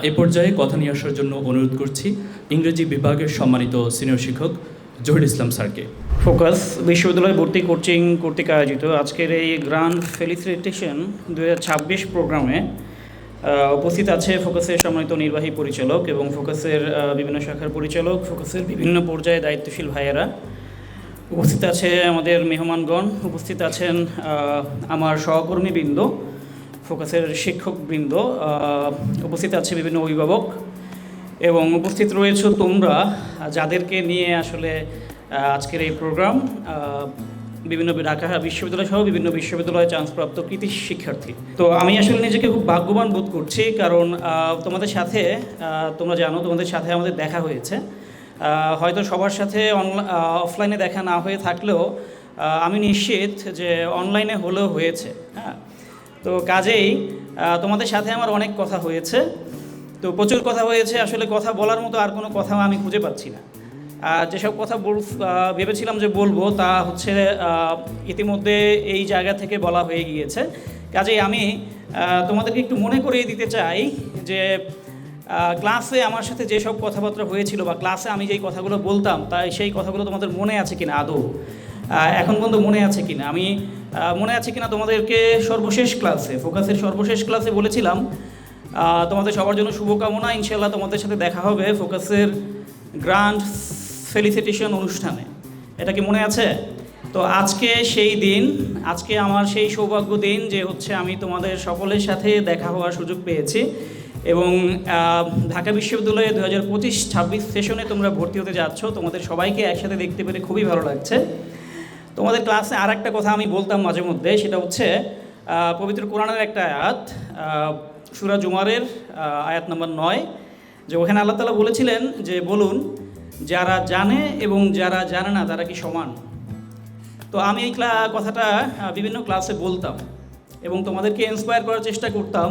এ পর্যায়ে কথা নিয়ে আসার জন্য অনুরোধ করছি ইংরেজি বিভাগের সম্মানিত সিনিয়র শিক্ষক জহির ইসলাম স্যারকে। ফোকাস বিশ্ববিদ্যালয় ভর্তি কোচিং কর্তৃক আয়োজিত আজকের এই গ্র্যান্ড ফেলিসিটেশন 2026 প্রোগ্রামে উপস্থিত আছে ফোকাসের সম্মানিত নির্বাহী পরিচালক এবং ফোকাসের বিভিন্ন শাখার পরিচালক, ফোকাসের বিভিন্ন পর্যায়ে দায়িত্বশীল ভাইয়েরা। উপস্থিত আছে আমাদের মেহমানগণ, উপস্থিত আছেন আমার সহকর্মীবৃন্দ, ফোকাসের শিক্ষকবৃন্দ, উপস্থিত আছে বিভিন্ন অভিভাবক এবং উপস্থিত রয়েছে তোমরা যাদেরকে নিয়ে আসলে আজকের এই প্রোগ্রাম। বিভিন্ন ঢাকা বিশ্ববিদ্যালয় সহ বিভিন্ন বিশ্ববিদ্যালয়ে চান্সপ্রাপ্ত কৃতি শিক্ষার্থী। তো আমি আসলে নিজেকে খুব ভাগ্যবান বোধ করছি, কারণ তোমাদের সাথে তোমরা জানো তোমাদের সাথে আমাদের দেখা হয়েছে। হয়তো সবার সাথে অফলাইনে দেখা না হয়ে থাকলেও আমি নিশ্চিত যে অনলাইনে হলেও হয়েছে। হ্যাঁ, তো কাজেই তোমাদের সাথে আমার অনেক কথা হয়েছে, তো প্রচুর কথা হয়েছে। আসলে কথা বলার মতো আর কোনো কথা আমি খুঁজে পাচ্ছি না। যেসব কথা ভেবেছিলাম যে বলবো তা হচ্ছে ইতিমধ্যে এই জায়গা থেকে বলা হয়ে গিয়েছে। কাজেই আমি তোমাদেরকে একটু মনে করিয়ে দিতে চাই যে ক্লাসে আমার সাথে যেসব কথাবার্তা হয়েছিল বা ক্লাসে আমি যেই কথাগুলো বলতাম তাই সেই কথাগুলো তোমাদের মনে আছে কিনা, আদৌ এখন পর্যন্ত মনে আছে কিনা, আমি মনে আছে কিনা তোমাদেরকে সর্বশেষ ক্লাসে, ফোকাসের সর্বশেষ ক্লাসে বলেছিলাম তোমাদের সবার জন্য শুভকামনা, ইনশাল্লাহ তোমাদের সাথে দেখা হবে ফোকাসের গ্র্যান্ড ফেলিসিটেশন অনুষ্ঠানে। এটা কি মনে আছে? তো আজকে সেই দিন, আজকে আমার সেই সৌভাগ্য দিন যে হচ্ছে আমি তোমাদের সকলের সাথে দেখা হওয়ার সুযোগ পেয়েছি এবং ঢাকা বিশ্ববিদ্যালয়ে 2025-26 সেশনে তোমরা ভর্তি হতে যাচ্ছ। তোমাদের সবাইকে একসাথে দেখতে পেরে খুবই ভালো লাগছে। তোমাদের ক্লাসে আর একটা কথা আমি বলতাম মাঝে মধ্যে, সেটা হচ্ছে পবিত্র কোরআনের একটা আয়াত, সূরা জুমারের আয়াত নম্বর 9, যে ওখানে আল্লাহ তাআলা বলেছিলেন যে বলুন যারা জানে এবং যারা জানে না তারা কি সমান। তো আমি এই কথাটা বিভিন্ন ক্লাসে বলতাম এবং তোমাদেরকে ইন্সপায়ার করার চেষ্টা করতাম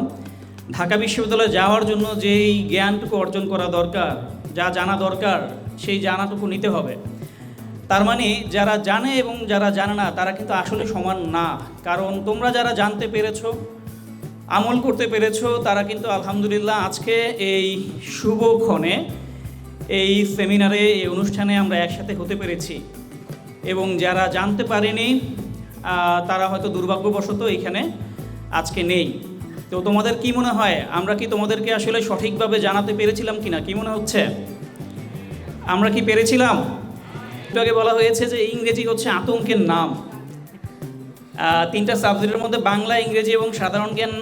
ঢাকা বিশ্ববিদ্যালয়ে যাওয়ার জন্য যেই জ্ঞানটুকু অর্জন করা দরকার, যা জানা দরকার সেই জানাটুকু নিতে হবে। তার মানে যারা জানে এবং যারা জানে না তারা কিন্তু আসলে সমান না। কারণ তোমরা যারা জানতে পেরেছো, আমল করতে পেরেছো, তারা কিন্তু আলহামদুলিল্লাহ আজকে এই শুভক্ষণে এই সেমিনারে, এই অনুষ্ঠানে আমরা একসাথে হতে পেরেছি। এবং যারা জানতে পারেনি তারা হয়তো দুর্ভাগ্যবশত এখানে আজকে নেই। তো তোমাদের কি মনে হয়, আমরা কি তোমাদেরকে আসলে সঠিকভাবে জানাতে পেরেছিলাম কিনা? কি মনে হচ্ছে, আমরা কি পেরেছিলাম? একটু আগে বলা হয়েছে যে ইংরেজি হচ্ছে আতঙ্কের নাম। 3টা সাবজেক্টের মধ্যে বাংলা, ইংরেজি এবং সাধারণ জ্ঞান,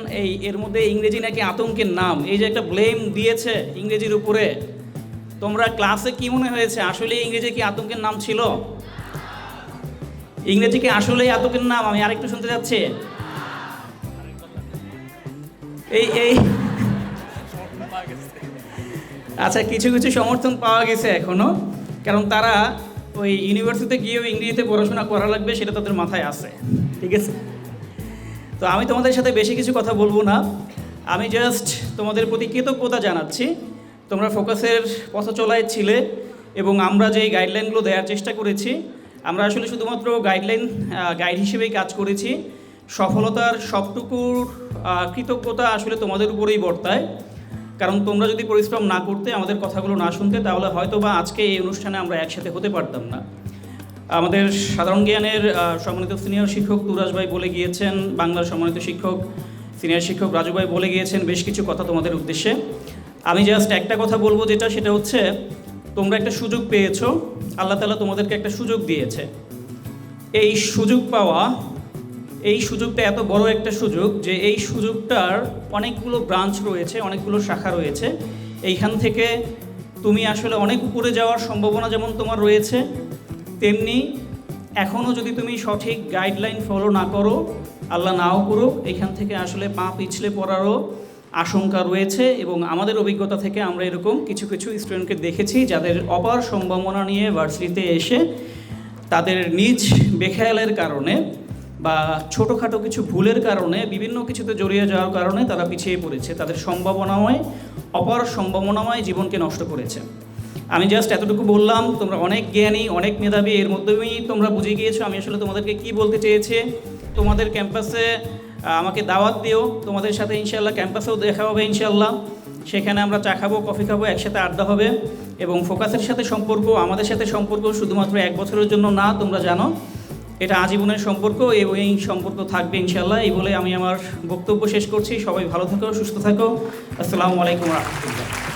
এর মধ্যে ইংরেজি নাকি আতঙ্কের নাম। এই যে একটা ব্লেম দিয়েছে ইংরেজির উপরে, তোমরা ক্লাসে কি মনে হয়েছে, আসলে ইংরেজি কি আতঙ্কের নাম ছিল? ইংরেজি কি আসলেই আতঙ্কের নাম? আমি আরেকটু শুনতে যাচ্ছি। এই আচ্ছা, কিছু কিছু সমর্থন পাওয়া গেছে এখনো, কারণ তারা ওই ইউনিভার্সিটিতে গিয়েও ইংরেজিতে পড়াশোনা করা লাগবে সেটা তাদের মাথায় আছে। ঠিক আছে, তো আমি তোমাদের সাথে বেশি কিছু কথা বলবো না, আমি জাস্ট তোমাদের প্রতি কৃতজ্ঞতা জানাচ্ছি। তোমরা ফোকাসের পথ চলায় ছিলে এবং আমরা যেই গাইডলাইনগুলো দেওয়ার চেষ্টা করেছি, আমরা আসলে শুধুমাত্র গাইড হিসেবেই কাজ করেছি। সফলতার সবটুকুর কৃতজ্ঞতা আসলে তোমাদের উপরেই বর্তায়, কারণ তোমরা যদি পরিশ্রম না করতে, আমাদের কথাগুলো না শুনতে, তাহলে হয়তো বা আজকে এই অনুষ্ঠানে আমরা একসাথে হতে পারতাম না। আমাদের সাধারণ জ্ঞানের সম্মানিত সিনিয়র শিক্ষক তুরাজ ভাই বলে গিয়েছেন, বাংলার সম্মানিত শিক্ষক সিনিয়র শিক্ষক রাজু ভাই বলে গিয়েছেন বেশ কিছু কথা তোমাদের উদ্দেশ্যে। আমি জাস্ট একটা কথা বলবো, সেটা হচ্ছে তোমরা একটা সুযোগ পেয়েছো, আল্লাহ তাআলা তোমাদেরকে একটা সুযোগ দিয়েছে। এই সুযোগ পাওয়া, এই সুযোগটা এত বড় একটা সুযোগ যে এই সুযোগটার অনেকগুলো ব্রাঞ্চ রয়েছে, অনেকগুলো শাখা রয়েছে। এইখান থেকে তুমি আসলে অনেক উপরে যাওয়ার সম্ভাবনা যেমন তোমার রয়েছে, তেমনি এখনও যদি তুমি সঠিক গাইডলাইন ফলো না করো, আল্লাহ নাও করুক, এখান থেকে আসলে পা পিছলে পড়ারও আশঙ্কা রয়েছে। এবং আমাদের অভিজ্ঞতা থেকে আমরা এরকম কিছু কিছু স্টুডেন্টকে দেখেছি যাদের অপার সম্ভাবনা নিয়ে ভার্সিটিতে এসে তাদের নিজ বেখেয়ালের কারণে বা ছোটোখাটো কিছু ভুলের কারণে, বিভিন্ন কিছুতে জড়িয়ে যাওয়ার কারণে তারা পিছিয়ে পড়েছে, তাদের অপার সম্ভাবনাময় জীবনকে নষ্ট করেছে। আমি জাস্ট এতটুকু বললাম, তোমরা অনেক জ্ঞানী, অনেক মেধাবী, এর মধ্যেই তোমরা বুঝে গিয়েছো আমি আসলে তোমাদেরকে কি বলতে চেয়েছি। তোমাদের ক্যাম্পাসে আমাকে দাওয়াত দিও, তোমাদের সাথে ইনশাআল্লাহ ক্যাম্পাসেও দেখা হবে ইনশাআল্লাহ। সেখানে আমরা চা খাবো, কফি খাবো, একসাথে আড্ডা হবে এবং ফোকাসের সাথে সম্পর্ক, আমাদের সাথে সম্পর্ক শুধুমাত্র 1 বছরের জন্য না, তোমরা জানো এটা আজীবনের সম্পর্ক এবং এই সম্পর্ক থাকবে ইনশাল্লাহ। এই বলে আমি আমার বক্তব্য শেষ করছি। সবাই ভালো থাকো, সুস্থ থাকো। আসসালামু আলাইকুম রহমতুল্লাহ।